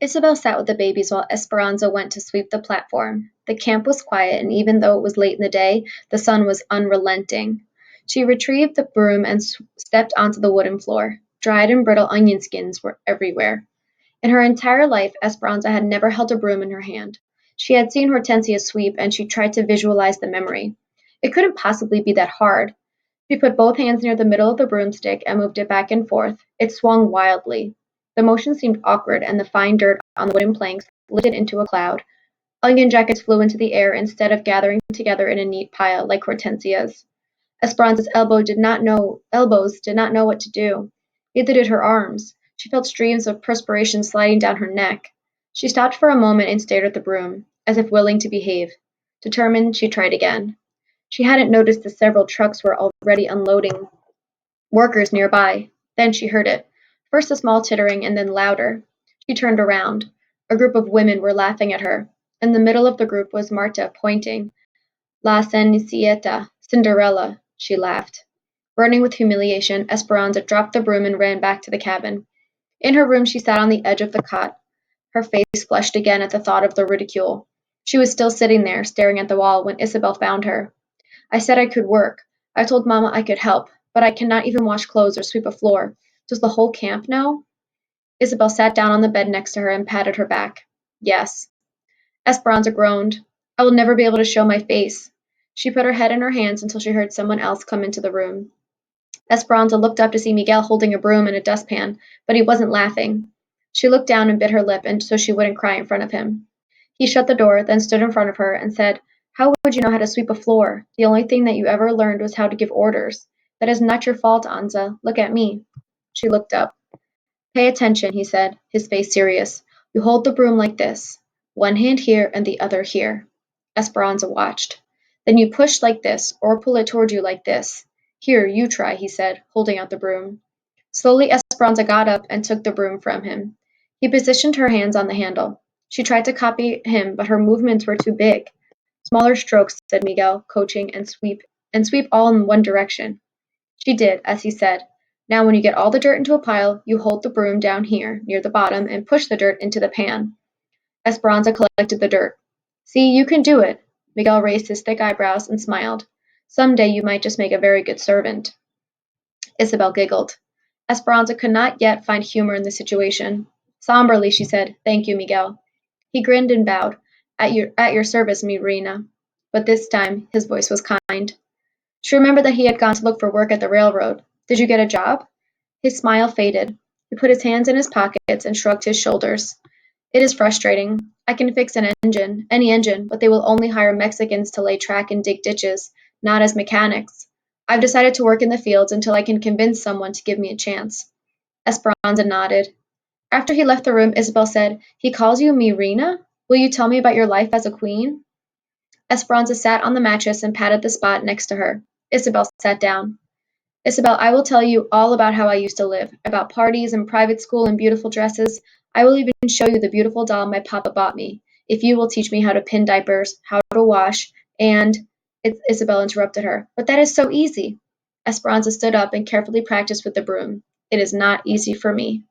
Isabel sat with the babies while Esperanza went to sweep the platform. The camp was quiet, and even though it was late in the day, the sun was unrelenting. She retrieved the broom and stepped onto the wooden floor. Dried and brittle onion skins were everywhere. In her entire life, Esperanza had never held a broom in her hand. She had seen Hortensia sweep, and she tried to visualize the memory. It couldn't possibly be that hard. She put both hands near the middle of the broomstick and moved it back and forth. It swung wildly. The motion seemed awkward, and the fine dirt on the wooden planks lifted into a cloud. Onion jackets flew into the air instead of gathering together in a neat pile like Hortensia's. Esperanza's elbows did not know what to do. Neither did her arms. She felt streams of perspiration sliding down her neck. She stopped for a moment and stared at the broom, as if willing to behave. Determined, she tried again. She hadn't noticed the several trucks were already unloading workers nearby. Then she heard it. First a small tittering and then louder. She turned around. A group of women were laughing at her. In the middle of the group was Marta, pointing. La Cenicienta, Cinderella, she laughed. Burning with humiliation, Esperanza dropped the broom and ran back to the cabin. In her room, she sat on the edge of the cot. Her face flushed again at the thought of the ridicule. She was still sitting there, staring at the wall, when Isabel found her. I said I could work. I told Mama I could help, but I cannot even wash clothes or sweep a floor. Does the whole camp know? Isabel sat down on the bed next to her and patted her back. Yes. Esperanza groaned. I will never be able to show my face. She put her head in her hands until she heard someone else come into the room. Esperanza looked up to see Miguel holding a broom and a dustpan, but he wasn't laughing. She looked down and bit her lip and so she wouldn't cry in front of him. He shut the door, then stood in front of her and said, How would you know how to sweep a floor? The only thing that you ever learned was how to give orders. That is not your fault, Anza. Look at me. She looked up. Pay attention, he said, his face serious. You hold the broom like this. One hand here and the other here. Esperanza watched. Then you push like this, or pull it toward you like this. Here, you try, he said, holding out the broom. Slowly Esperanza got up and took the broom from him. He positioned her hands on the handle. She tried to copy him, but her movements were too big. Smaller strokes, said Miguel, coaching, and sweep all in one direction. She did, as he said. Now when you get all the dirt into a pile, you hold the broom down here, near the bottom, and push the dirt into the pan. Esperanza collected the dirt. See, you can do it. Miguel raised his thick eyebrows and smiled. Some day you might just make a very good servant. Isabel giggled. Esperanza could not yet find humor in the situation. Somberly, she said, Thank you, Miguel. He grinned and bowed. At your service, mi reina. But this time his voice was kind. She remembered that he had gone to look for work at the railroad. Did you get a job? His smile faded. He put his hands in his pockets and shrugged his shoulders. It is frustrating. I can fix an engine, any engine, but they will only hire Mexicans to lay track and dig ditches, not as mechanics. I've decided to work in the fields until I can convince someone to give me a chance. Esperanza nodded. After he left the room, Isabel said, He calls you mi reina? Will you tell me about your life as a queen? Esperanza sat on the mattress and patted the spot next to her. Isabel sat down. Isabel, I will tell you all about how I used to live, about parties and private school and beautiful dresses. I will even show you the beautiful doll my papa bought me, if you will teach me how to pin diapers, how to wash, and... Isabel interrupted her. But that is so easy. Esperanza stood up and carefully practiced with the broom. It is not easy for me.